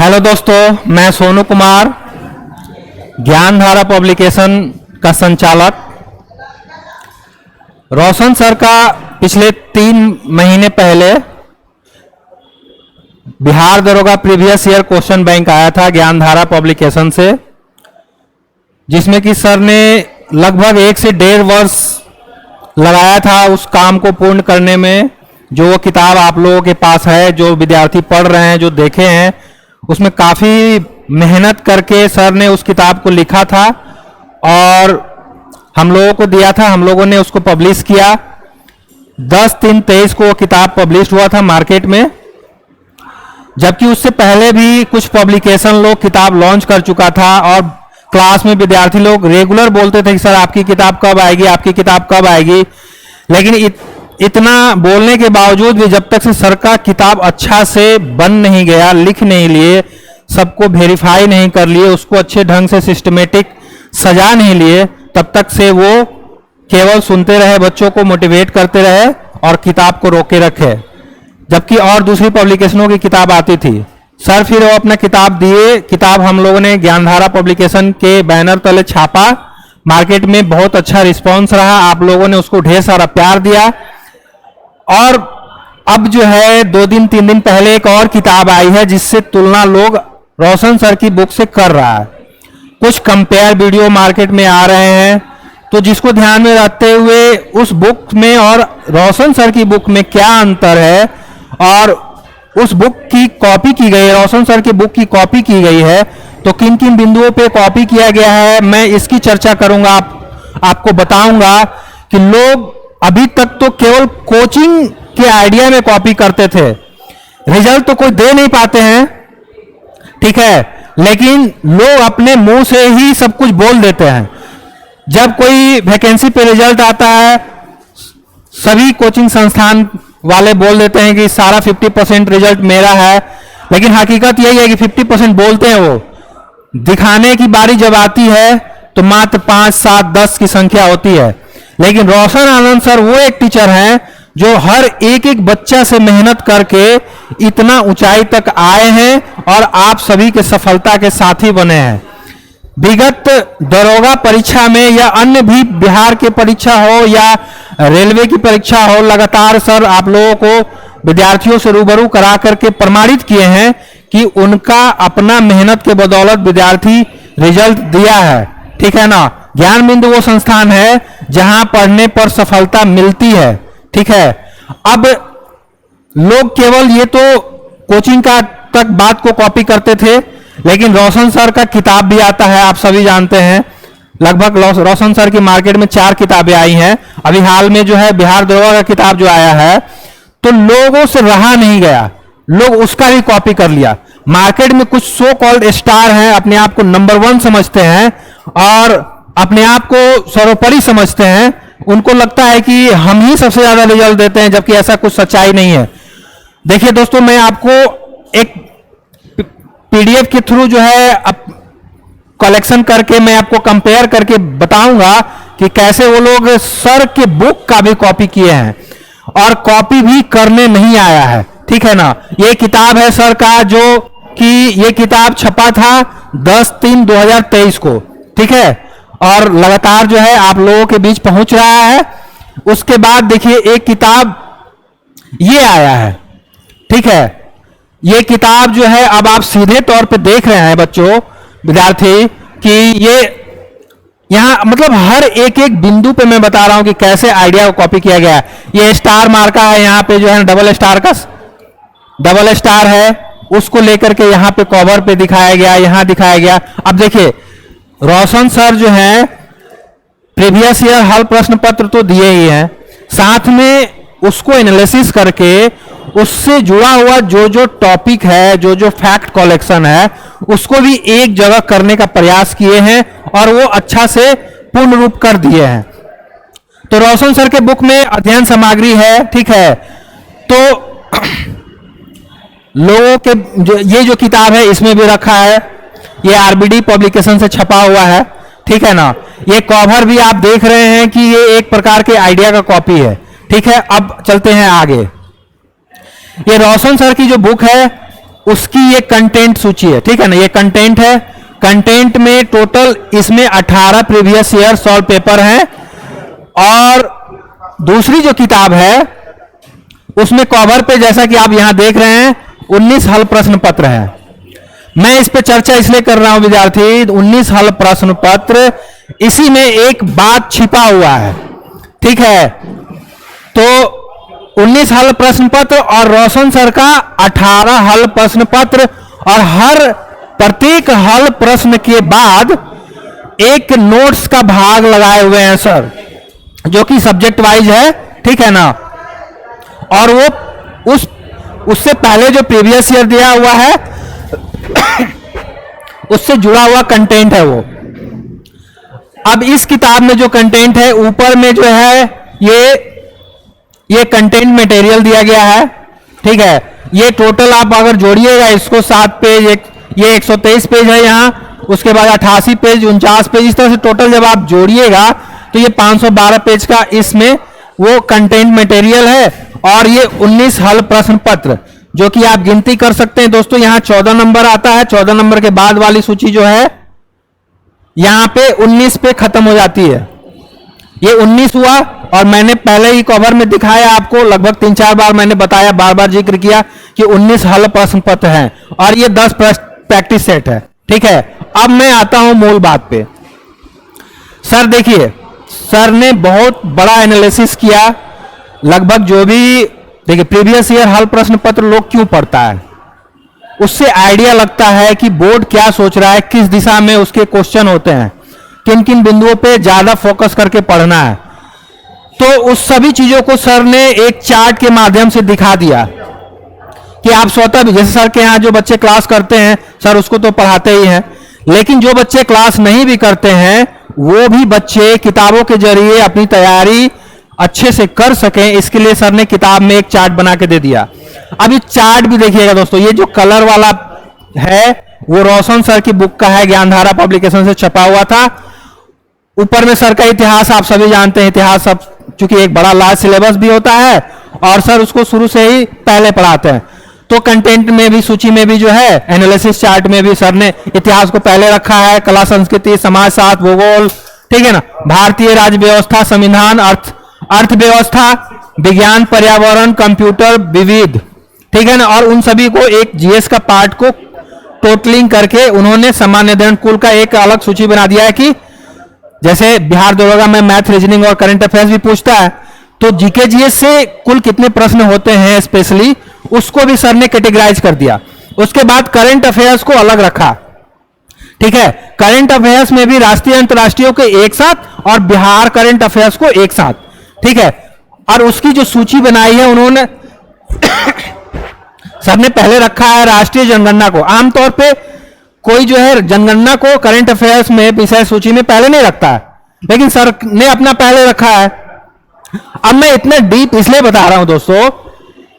Hello दोस्तों, मैं Sonu Kumar, Gyandhara publication का संचालक। रोशन सर का पिछले 3 महीने पहले बिहार दरोगा प्रीवियस ईयर क्वेश्चन बैंक आया था ज्ञानधारा पब्लिकेशन से, जिसमें कि सर ने लगभग 1 से 1.5 वर्ष लगाया था उस काम को पूर्ण करने में। जो वो किताब आप लोगों के पास है, जो विद्यार्थी पढ़ रहे हैं, जो देखे हैं, उसमें काफ़ी मेहनत करके सर ने उस किताब को लिखा था और हम लोगों को दिया था। हम लोगों ने उसको पब्लिश किया। 10/3/23 को वो किताब पब्लिश हुआ था मार्केट में, जबकि उससे पहले भी कुछ पब्लिकेशन लोग किताब लॉन्च कर चुका था और क्लास में विद्यार्थी लोग रेगुलर बोलते थे कि सर आपकी किताब कब आएगी, आपकी किताब कब आएगी। लेकिन इतना बोलने के बावजूद भी जब तक से सर का किताब अच्छा से बन नहीं गया, लिख नहीं लिए, सबको वेरीफाई नहीं कर लिए, उसको अच्छे ढंग से सिस्टमेटिक सजा नहीं लिए, तब तक से वो केवल सुनते रहे, बच्चों को मोटिवेट करते रहे और किताब को रोके रखे। जबकि और दूसरी पब्लिकेशनों की किताब आती थी। सर फिर वो अपना किताब दिए। किताब हम लोगों ने ज्ञानधारा पब्लिकेशन के बैनर तले छापा। मार्केट में बहुत अच्छा रिस्पॉन्स रहा, आप लोगों ने उसको ढेर सारा प्यार दिया। और अब जो है 2 दिन 3 दिन पहले एक और किताब आई है जिससे तुलना लोग रोशन सर की बुक से कर रहा है। कुछ कंपेयर वीडियो मार्केट में आ रहे हैं, तो जिसको ध्यान में रखते हुए उस बुक में और रोशन सर की बुक में क्या अंतर है और उस बुक की कॉपी की गई है, रोशन सर की बुक की कॉपी की गई है, तो किन किन बिंदुओं पे कॉपी किया गया है मैं इसकी चर्चा करूंगा। आपको बताऊंगा कि लोग अभी तक तो केवल कोचिंग के आइडिया में कॉपी करते थे, रिजल्ट तो कोई दे नहीं पाते हैं, ठीक है, लेकिन लोग अपने मुंह से ही सब कुछ बोल देते हैं। जब कोई वैकेंसी पे रिजल्ट आता है, सभी कोचिंग संस्थान वाले बोल देते हैं कि सारा 50% रिजल्ट मेरा है, लेकिन हकीकत यही है कि 50% बोलते हैं, वो दिखाने की बारी जब आती है तो मात्र 5, 7, 10 की संख्या होती है। लेकिन रोशन आनंद सर वो एक टीचर हैं जो हर एक बच्चा से मेहनत करके इतना ऊंचाई तक आए हैं और आप सभी के सफलता के साथी बने हैं। विगत दरोगा परीक्षा में या अन्य भी बिहार की परीक्षा हो या रेलवे की परीक्षा हो, लगातार सर आप लोगों को विद्यार्थियों से रूबरू करा करके प्रमाणित किए हैं कि उनका अपना मेहनत के बदौलत विद्यार्थी रिजल्ट दिया है, ठीक है ना। ज्ञान बिंदु वो संस्थान है जहां पढ़ने पर सफलता मिलती है, ठीक है। अब लोग केवल ये तो कोचिंग का तक बात को कॉपी करते थे, लेकिन रोशन सर का किताब भी आता है, आप सभी जानते हैं। लगभग रोशन सर की मार्केट में 4 किताबें आई हैं। अभी हाल में जो है बिहार दरोगा का किताब जो आया है, तो लोगों से रहा नहीं गया, लोग उसका भी कॉपी कर लिया। मार्केट में कुछ सो कॉल्ड स्टार हैं, अपने आप को नंबर 1 समझते हैं और अपने आप को सर्वोपरि समझते हैं। उनको लगता है कि हम ही सबसे ज्यादा रिजल्ट देते हैं, जबकि ऐसा कुछ सच्चाई नहीं है। देखिए दोस्तों, मैं आपको एक पीडीएफ के थ्रू जो है कलेक्शन करके मैं आपको कंपेयर करके बताऊंगा कि कैसे वो लोग सर के बुक का भी कॉपी किए हैं और कॉपी भी करने नहीं आया है, ठीक है ना। ये किताब है सर का, जो कि ये किताब छपा था 10/3/2023 को, ठीक है, और लगातार जो है आप लोगों के बीच पहुंच रहा है। उसके बाद देखिए एक किताब ये आया है, ठीक है। ये किताब जो है अब आप सीधे तौर पे देख रहे हैं बच्चों, विद्यार्थी, कि ये यहां मतलब हर एक बिंदु पे मैं बता रहा हूं कि कैसे आइडिया को कॉपी किया गया है। ये स्टार मार्का है, यहां पे जो है डबल स्टार है, उसको लेकर के यहां पे कवर पे दिखाया गया, यहां दिखाया गया। अब देखिए रोशन सर जो है प्रीवियस ईयर हल प्रश्न पत्र तो दिए ही हैं, साथ में उसको एनालिसिस करके उससे जुड़ा हुआ जो टॉपिक है, जो फैक्ट कलेक्शन है, उसको भी एक जगह करने का प्रयास किए हैं और वो अच्छा से पूर्ण रूप कर दिए हैं। तो रोशन सर के बुक में अध्ययन सामग्री है, ठीक है। तो लोगों के ये जो किताब है इसमें भी रखा है, ये आरबीडी पब्लिकेशन से छपा हुआ है, ठीक है ना। ये कवर भी आप देख रहे हैं कि ये एक प्रकार के आइडिया का कॉपी है, ठीक है। अब चलते हैं आगे। ये रोशन सर की जो बुक है उसकी ये कंटेंट सूची है, ठीक है ना, ये कंटेंट है। कंटेंट में टोटल इसमें 18 प्रीवियस ईयर सॉल्व पेपर हैं, और दूसरी जो किताब है उसमें कवर पे जैसा कि आप यहां देख रहे हैं 19 हल प्रश्न पत्र है। मैं इस पे चर्चा इसलिए कर रहा हूं विद्यार्थी, 19 हल प्रश्न पत्र, इसी में एक बात छिपा हुआ है, ठीक है। तो 19 हल प्रश्न पत्र और रोशन सर का 18 हल प्रश्न पत्र, और हर प्रत्येक हल प्रश्न के बाद एक नोट्स का भाग लगाए हुए हैं सर, जो कि सब्जेक्ट वाइज है, ठीक है ना। और वो उससे पहले जो प्रीवियस ईयर दिया हुआ है उससे जुड़ा हुआ कंटेंट है वो। अब इस किताब में जो कंटेंट है, ऊपर में जो है ये कंटेंट मटेरियल दिया गया है, ठीक है। ये टोटल आप अगर जोड़िएगा इसको 7 पेज, ये 123 पेज है यहाँ, उसके बाद 88 पेज, 49 पेज, इस तरह से टोटल जब आप जोड़िएगा तो ये 512 पेज का इसमें वो कंटेंट मटेरियल है। और ये 19 हल प्रश्न पत्र, जो कि आप गिनती कर सकते हैं दोस्तों, यहां 14 नंबर आता है, 14 नंबर के बाद वाली सूची जो है यहां पे 19 पे खत्म हो जाती है। ये 19 हुआ, और मैंने पहले ही कवर में दिखाया आपको, लगभग 3-4 बार मैंने बताया, बार बार जिक्र किया कि 19 हल प्रश्न पत्र हैं, और ये 10 प्रैक्टिस सेट है, ठीक है। अब मैं आता हूं मूल बात पे। सर देखिए, सर ने बहुत बड़ा एनालिसिस किया, लगभग जो भी देखिए प्रीवियस ईयर हल प्रश्न पत्र लोग क्यों पढ़ता है, उससे आइडिया लगता है कि बोर्ड क्या सोच रहा है, किस दिशा में उसके क्वेश्चन होते हैं, किन किन बिंदुओं पे ज्यादा फोकस करके पढ़ना है। तो उस सभी चीजों को सर ने एक चार्ट के माध्यम से दिखा दिया कि आप स्वतः भी, जैसे सर के यहाँ जो बच्चे क्लास करते हैं सर उसको तो पढ़ाते ही हैं, लेकिन जो बच्चे क्लास नहीं भी करते हैं वो भी बच्चे किताबों के जरिए अपनी तैयारी अच्छे से कर सकें, इसके लिए सर ने किताब में एक चार्ट बना के दे दिया। अब ये चार्ट भी देखिएगा दोस्तों, ये जो कलर वाला है वो रोशन सर की बुक का है, ज्ञानधारा पब्लिकेशन से छपा हुआ था। ऊपर में सर का इतिहास आप सभी जानते हैं, इतिहास सब चूंकि एक बड़ा लार्ज सिलेबस भी होता है और सर उसको शुरू से ही पहले पढ़ाते हैं, तो कंटेंट में भी, सूची में भी जो है, एनालिसिस चार्ट में भी सर ने इतिहास को पहले रखा है, कला संस्कृति, समाजशास्त्र, भूगोल, ठीक है ना, भारतीय राज्य व्यवस्था, संविधान, अर्थव्यवस्था, विज्ञान, पर्यावरण, कंप्यूटर, विविध, ठीक है ना। और उन सभी को एक जीएस का पार्ट को टोटलिंग करके उन्होंने सामान्य अध्ययन कुल का एक अलग सूची बना दिया है कि जैसे बिहार दरोगा में मैथ, रीजनिंग और करंट अफेयर्स भी पूछता है, तो जीके जीएस से कुल कितने प्रश्न होते हैं स्पेशली, उसको भी सर ने कैटेगराइज कर दिया। उसके बाद करंट अफेयर्स को अलग रखा, ठीक है। करंट अफेयर्स में भी राष्ट्रीय अंतर्राष्ट्रीय के एक साथ और बिहार करंट अफेयर्स को एक साथ, ठीक है। और उसकी जो सूची बनाई है उन्होंने सर ने पहले रखा है राष्ट्रीय जनगणना को। आमतौर पे कोई जो है जनगणना को करंट अफेयर्स में विषय सूची में पहले नहीं रखता है, लेकिन सर ने अपना पहले रखा है। अब मैं इतने डीप इसलिए बता रहा हूं दोस्तों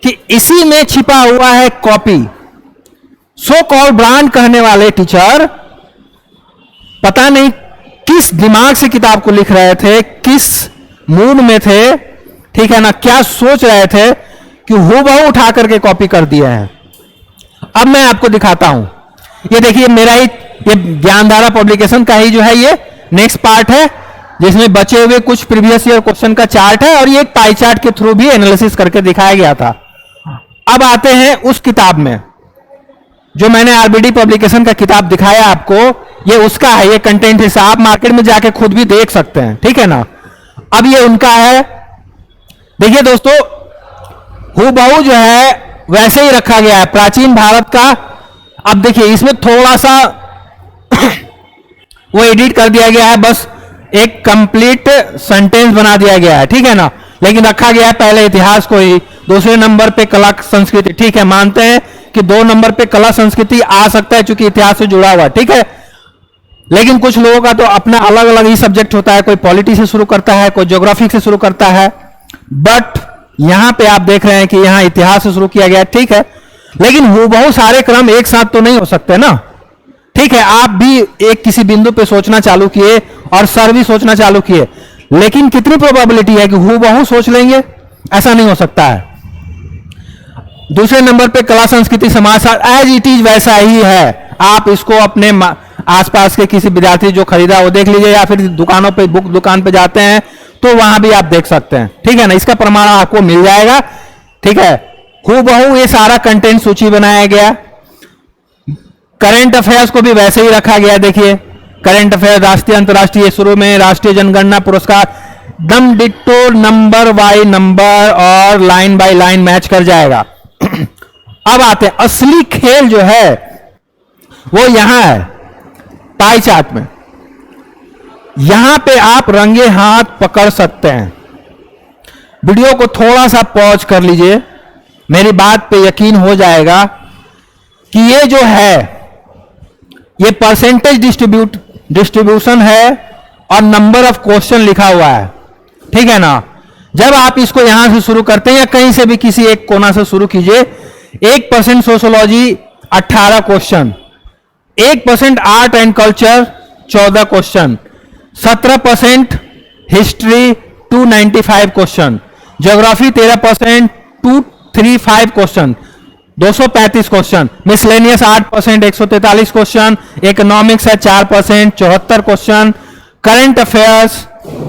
कि इसी में छिपा हुआ है कॉपी। सो कॉल्ड ब्रांड कहने वाले टीचर पता नहीं किस दिमाग से किताब को लिख रहे थे, किस मूड में थे, ठीक है ना, क्या सोच रहे थे कि हूबहू उठा करके कॉपी कर दिए हैं। अब मैं आपको दिखाता हूं, ये देखिए मेरा ही, ये ज्ञानधारा पब्लिकेशन का ही जो है ये नेक्स्ट पार्ट है, जिसमें बचे हुए कुछ प्रीवियस ईयर क्वेश्चन का चार्ट है, और ये एक पाई चार्ट के थ्रू भी एनालिसिस करके दिखाया गया था। अब आते हैं उस किताब में, जो मैंने आरबीडी पब्लिकेशन का किताब दिखाया आपको, ये उसका है, ये कंटेंट हिस्सा आप मार्केट में जाके खुद भी देख सकते हैं, ठीक है ना। अब ये उनका है, देखिए दोस्तों हूबहू जो है वैसे ही रखा गया है, प्राचीन भारत का। अब देखिए इसमें थोड़ा सा वो एडिट कर दिया गया है, बस एक कंप्लीट सेंटेंस बना दिया गया है, ठीक है ना, लेकिन रखा गया है पहले इतिहास को ही, दूसरे नंबर पे कला संस्कृति, ठीक है, मानते हैं कि 2 नंबर पे कला संस्कृति आ सकता है क्योंकि इतिहास से जुड़ा हुआ, ठीक है। लेकिन कुछ लोगों का तो अपना अलग अलग ही सब्जेक्ट होता है, कोई पॉलिटी से शुरू करता है, कोई ज्योग्राफी से शुरू करता है, बट यहां पे आप देख रहे हैं कि यहां इतिहास से शुरू किया गया, ठीक है। लेकिन हूबहू सारे क्रम एक साथ तो नहीं हो सकते ना, ठीक है। आप भी एक किसी बिंदु पे सोचना चालू किए और सर भी सोचना चालू किए, लेकिन कितनी प्रोबेबिलिटी है कि हूबहू सोच लेंगे, ऐसा नहीं हो सकता है। दूसरे नंबर पे कला संस्कृति समाजशास्त्र एज इट इज वैसा ही है। आप इसको अपने आसपास के किसी विद्यार्थी जो खरीदा वो देख लीजिए, या फिर दुकानों पे बुक दुकान पे जाते हैं तो वहां भी आप देख सकते हैं, ठीक है ना। इसका प्रमाण आपको मिल जाएगा, ठीक है। हूबहू ये सारा कंटेंट सूची बनाया गया। करंट अफेयर्स को भी वैसे ही रखा गया। देखिए करंट अफेयर, राष्ट्रीय अंतर्राष्ट्रीय, शुरू में राष्ट्रीय जनगणना पुरस्कार, दम डिट्टो नंबर बाय नंबर और लाइन बाय लाइन मैच कर जाएगा। अब आते हैं असली खेल जो है वो यहां है पाई चार्ट में। यहां पे आप रंगे हाथ पकड़ सकते हैं। वीडियो को थोड़ा सा पॉज कर लीजिए, मेरी बात पे यकीन हो जाएगा कि ये जो है ये परसेंटेज डिस्ट्रीब्यूशन है और नंबर ऑफ क्वेश्चन लिखा हुआ है, ठीक है ना। जब आप इसको यहां से शुरू करते हैं या कहीं से भी किसी एक कोना से शुरू कीजिए, 1% sociology 18 question, 1% art and culture 14 question, 17% history 295 question, geography 13% 235 question 235 question, miscellaneous 8% 143 question, economics है 4% 74 question, current affairs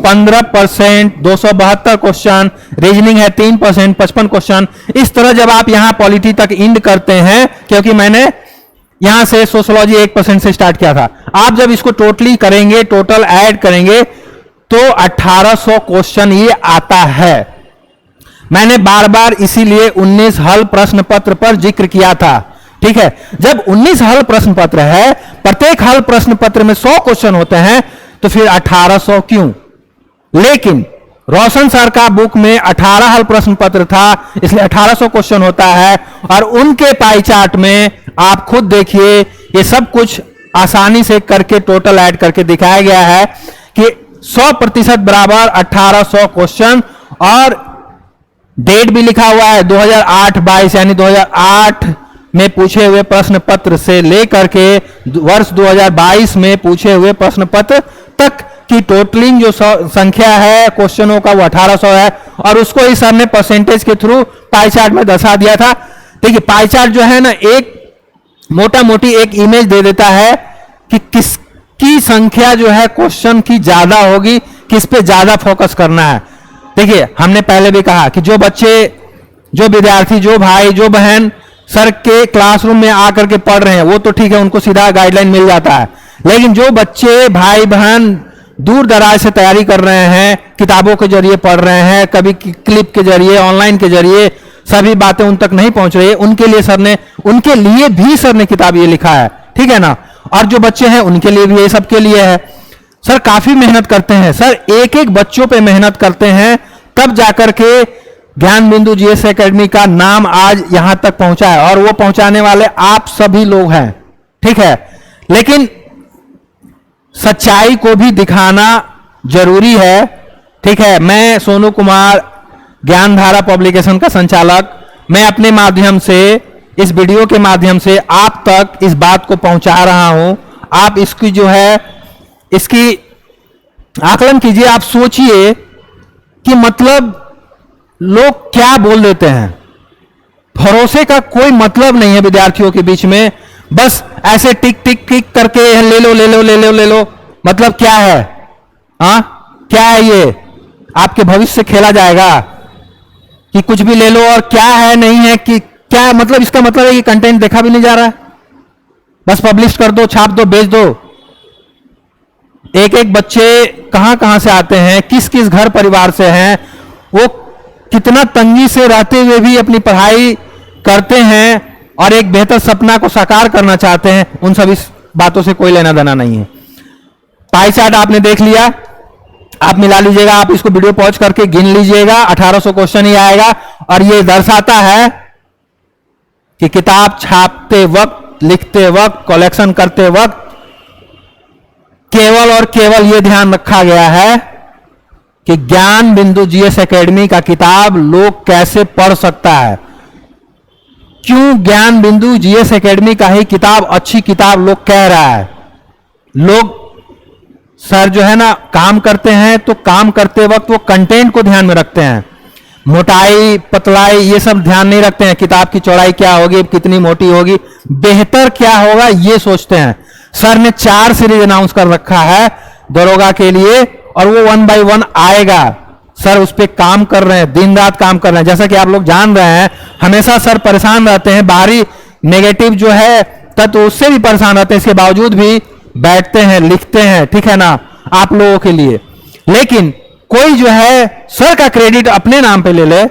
15% 272 question, reasoning है 3% 55 क्वेश्चन। इस तरह जब आप यहां पॉलिटी तक इंड करते हैं, क्योंकि मैंने यहां से सोशियोलॉजी 1% से स्टार्ट किया था, आप जब इसको टोटली करेंगे, टोटल ऐड करेंगे तो 1800 क्वेश्चन ये आता है। मैंने बार बार इसीलिए 19 हल प्रश्न पत्र पर जिक्र किया था, ठीक है। जब 19 हल प्रश्न पत्र है, प्रत्येक हल प्रश्न पत्र में 100 क्वेश्चन होते हैं, तो फिर 1800 क्यों? लेकिन रोशन सर का बुक में 18 हल प्रश्न पत्र था, इसलिए 1800 क्वेश्चन होता है। और उनके पाई चार्ट में आप खुद देखिए, ये सब कुछ आसानी से करके टोटल ऐड करके दिखाया गया है कि 100% बराबर 1800 क्वेश्चन, और डेट भी लिखा हुआ है 2008-22, यानी 2008 में पूछे हुए प्रश्न पत्र से लेकर के वर्ष 2022 में पूछे हुए प्रश्न पत्र तक की टोटलिंग जो संख्या है क्वेश्चनों का वो 1800 है। और उसको ही सर ने परसेंटेज के थ्रू पाई चार्ट में दर्शा दिया था। देखिए पाई चार्ट जो है ना, एक मोटा मोटी एक इमेज दे देता है कि किसकी संख्या जो है क्वेश्चन की ज्यादा होगी, किस पे ज्यादा फोकस करना है। देखिए हमने पहले भी कहा कि जो बच्चे, जो विद्यार्थी, जो भाई, जो बहन सर के क्लासरूम में आकर के पढ़ रहे हैं वो तो ठीक है, उनको सीधा गाइडलाइन मिल जाता है। लेकिन जो बच्चे, भाई बहन दूर दराज से तैयारी कर रहे हैं, किताबों के जरिए पढ़ रहे हैं, कभी क्लिप के जरिए, ऑनलाइन के जरिए, सभी बातें उन तक नहीं पहुंच रही है, उनके लिए सर ने, उनके लिए भी सर ने किताब ये लिखा है, ठीक है ना। और जो बच्चे हैं उनके लिए भी, ये सबके लिए है। सर काफी मेहनत करते हैं, सर एक एक बच्चों पे मेहनत करते हैं, तब जाकर के ज्ञान बिंदु जीएस एकेडमी का नाम आज यहां तक पहुंचा है। और वो पहुंचाने वाले आप सभी लोग हैं, ठीक है। लेकिन सच्चाई को भी दिखाना जरूरी है, ठीक है। मैं सोनू कुमार, ज्ञानधारा पब्लिकेशन का संचालक, मैं अपने माध्यम से, इस वीडियो के माध्यम से आप तक इस बात को पहुंचा रहा हूं। आप इसकी जो है, इसकी आकलन कीजिए, आप सोचिए कि मतलब लोग क्या बोल देते हैं। भरोसे का कोई मतलब नहीं है विद्यार्थियों के बीच में, बस ऐसे टिक टिक टिक करके ले लो ले लो ले लो ले लो। मतलब क्या है? क्या है ये? आपके भविष्य से खेला जाएगा कि कुछ भी ले लो और क्या है नहीं है कि क्या, मतलब इसका मतलब है कि कंटेंट देखा भी नहीं जा रहा है, बस पब्लिश कर दो, छाप दो, बेच दो। एक एक बच्चे कहां कहां से आते हैं, किस किस घर परिवार से हैं, वो कितना तंगी से रहते हुए भी अपनी पढ़ाई करते हैं और एक बेहतर सपना को साकार करना चाहते हैं, उन सभी बातों से कोई लेना देना नहीं है। पाई चार्ट आपने देख लिया, आप मिला लीजिएगा, आप इसको वीडियो पॉज करके गिन लीजिएगा, 1800 क्वेश्चन ही आएगा। और ये दर्शाता है कि किताब छापते वक्त, लिखते वक्त, कलेक्शन करते वक्त केवल और केवल यह ध्यान रखा गया है कि ज्ञान बिंदु जीएस एकेडमी का किताब लोग कैसे पढ़ सकता है। क्यों ज्ञान बिंदु जीएस एकेडमी का ही किताब अच्छी किताब लोग कह रहा है। लोग सर जो है ना काम करते हैं तो काम करते वक्त वो कंटेंट को ध्यान में रखते हैं। मोटाई पतलाई ये सब ध्यान नहीं रखते हैं, किताब की चौड़ाई क्या होगी, कितनी मोटी होगी, बेहतर क्या होगा ये सोचते हैं। सर ने 4 सीरीज अनाउंस कर रखा है दरोगा के लिए और वो 1 बाय 1 आएगा। सर उस पर काम कर रहे हैं, दिन रात काम कर रहे हैं। जैसा कि आप लोग जान रहे हैं, हमेशा सर परेशान रहते हैं, बाहरी नेगेटिव जो है तत्व उससे भी परेशान रहते हैं, इसके बावजूद भी बैठते हैं, लिखते हैं, ठीक है ना, आप लोगों के लिए। लेकिन कोई जो है सर का क्रेडिट अपने नाम पे ले ले,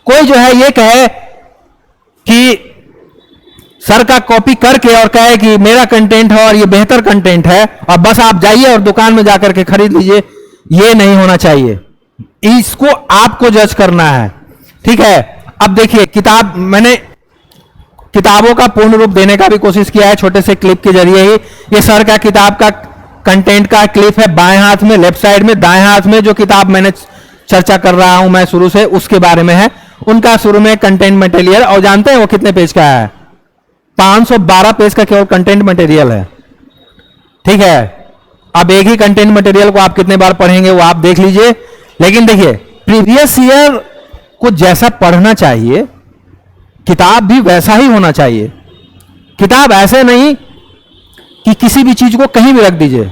कोई जो है ये कहे कि सर का कॉपी करके और कहे कि मेरा कंटेंट है और ये बेहतर कंटेंट है और बस आप जाइए और दुकान में जाकर के खरीद लीजिए, ये नहीं होना चाहिए। इसको आपको जज करना है, ठीक है। अब देखिए, किताब मैंने किताबों का पूर्ण रूप देने का भी कोशिश किया है छोटे से क्लिप के जरिए ही। ये सर का किताब का कंटेंट का क्लिप है, बाएं हाथ में, लेफ्ट साइड में, दाएं हाथ में जो किताब मैंने चर्चा कर रहा हूं मैं शुरू से, उसके बारे में है। उनका शुरू में कंटेंट मटेरियल, और जानते हैं वो कितने पेज का है? 512 पेज का केवल कंटेंट मटेरियल है, ठीक है। अब एक ही कंटेंट मटेरियल को आप कितने बार पढ़ेंगे वो आप देख लीजिए। लेकिन देखिए, प्रीवियस ईयर को जैसा पढ़ना चाहिए किताब भी वैसा ही होना चाहिए। किताब ऐसे नहीं कि किसी भी चीज को कहीं भी रख दीजिए।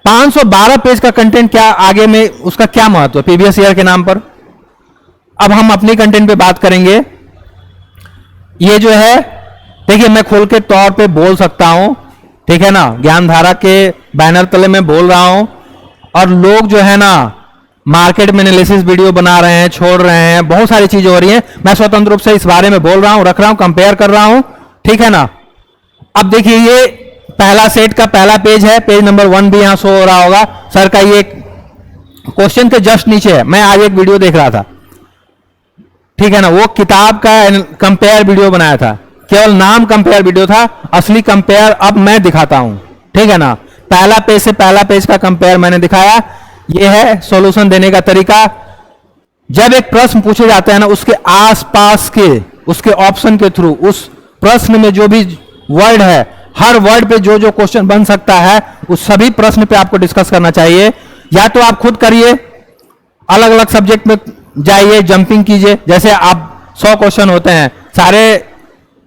512 पेज का कंटेंट, क्या आगे में उसका क्या महत्व है प्रीवियस ईयर के नाम पर? अब हम अपनी कंटेंट पे बात करेंगे। ये जो है देखिए, मैं खोल के तौर पे बोल सकता हूं, ठीक है ना, ज्ञानधारा के बैनर तले में बोल रहा हूं, और लोग जो है ना मार्केट में एनालिसिस वीडियो बना रहे हैं, छोड़ रहे हैं, बहुत सारी चीजें हो रही हैं। मैं स्वतंत्र रूप से इस बारे में बोल रहा हूं, रख रहा हूं, कंपेयर कर रहा हूं, ठीक है ना। अब देखिए, ये पहला सेट का पहला पेज है, पेज नंबर 1 भी यहां शो हो रहा होगा। सर का ये क्वेश्चन के जस्ट नीचे है। मैं आज एक वीडियो देख रहा था, ठीक है ना, वो किताब का कंपेयर वीडियो बनाया था, केवल नाम कंपेयर वीडियो था, असली कंपेयर अब मैं दिखाता हूं, ठीक है ना। पहला पेज से पहला पेज का कंपेयर मैंने दिखाया। ये है सॉल्यूशन देने का तरीका। जब एक प्रश्न पूछे जाते हैं ना, उसके आसपास के उसके ऑप्शन के थ्रू उस प्रश्न में जो भी वर्ड है, हर वर्ड पे जो जो क्वेश्चन बन सकता है, उस सभी प्रश्न पे आपको डिस्कस करना चाहिए। या तो आप खुद करिए, अलग अलग सब्जेक्ट में जाइए, जंपिंग कीजिए। जैसे आप 100 क्वेश्चन होते हैं, सारे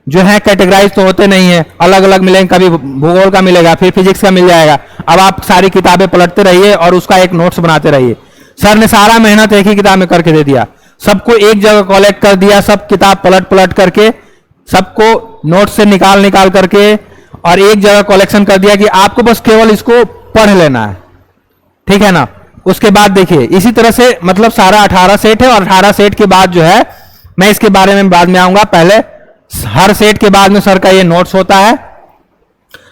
जो है कैटेगराइज तो होते नहीं है, अलग अलग मिलेंगे, कभी भूगोल का मिलेगा, फिर फिजिक्स का मिल जाएगा। अब आप सारी किताबें पलटते रहिए और उसका एक नोट्स बनाते रहिए। सर ने सारा मेहनत एक ही किताब में करके दे दिया, सबको एक जगह कलेक्ट कर दिया, सब किताब पलट पलट करके, सबको नोट से निकाल निकाल करके और एक जगह कलेक्शन कर दिया कि आपको बस केवल इसको पढ़ लेना है, ठीक है ना। उसके बाद देखिए, इसी तरह से मतलब सारा 18 सेट है, और 18 सेट के बाद जो है, मैं इसके बारे में बाद में आऊंगा, पहले हर सेट के बाद में सर का ये नोट्स होता है,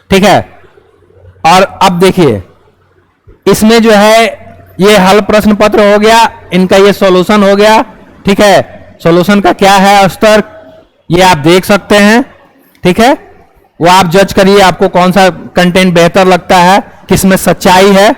ठीक है। और अब देखिए, इसमें जो है ये हल प्रश्न पत्र हो गया, इनका ये सॉल्यूशन हो गया, ठीक है। सॉल्यूशन का क्या है स्तर, ये आप देख सकते हैं, ठीक है। वो आप जज करिए, आपको कौन सा कंटेंट बेहतर लगता है, किसमें सच्चाई है।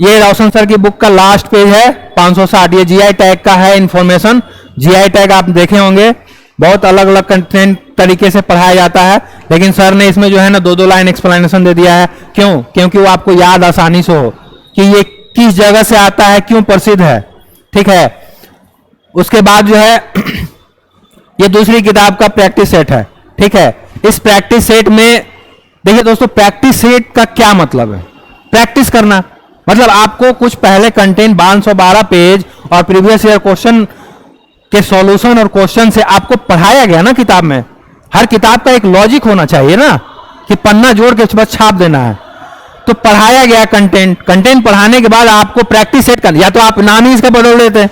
ये रोशन सर की बुक का लास्ट पेज है, 560। ये जीआई टैग का है इंफॉर्मेशन। जीआई टैग आप देखे होंगे, बहुत अलग अलग कंटेंट तरीके से पढ़ाया जाता है, लेकिन सर ने इसमें जो है ना 2-2 लाइन एक्सप्लेनेशन दे दिया है। क्यों? क्योंकि वो आपको याद आसानी से हो कि ये किस जगह से आता है, क्यों प्रसिद्ध है, ठीक है। उसके बाद जो है ये दूसरी किताब का प्रैक्टिस सेट है, ठीक है। इस प्रैक्टिस सेट में देखिए दोस्तों, प्रैक्टिस सेट का क्या मतलब है? प्रैक्टिस करना मतलब आपको कुछ पहले कंटेंट 512 पेज और प्रीवियस ईयर क्वेश्चन के सॉल्यूशन और क्वेश्चन से आपको पढ़ाया गया ना किताब में। हर किताब का एक लॉजिक होना चाहिए ना, कि पन्ना जोड़ के बस छाप देना है। तो पढ़ाया गया कंटेंट पढ़ाने के बाद आपको प्रैक्टिस सेट करना, या तो आप नाम ही इसका बदल देते हैं,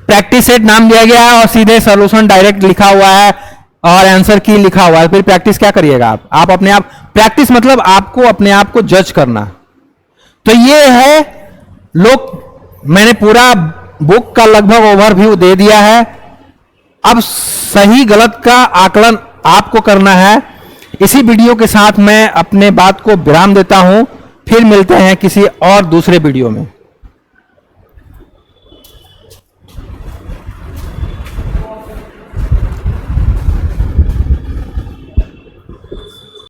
प्रैक्टिस सेट नाम दिया गया है और सीधे सॉल्यूशन डायरेक्ट लिखा हुआ है और आंसर की लिखा हुआ है। फिर प्रैक्टिस क्या करिएगा आप अपने आप, प्रैक्टिस मतलब आपको अपने आप को जज करना। तो ये है मैंने पूरा बुक का लगभग ओवरव्यू दे दिया है। अब सही गलत का आकलन आपको करना है। इसी वीडियो के साथ मैं अपने बात को विराम देता हूं, फिर मिलते हैं किसी और दूसरे वीडियो में।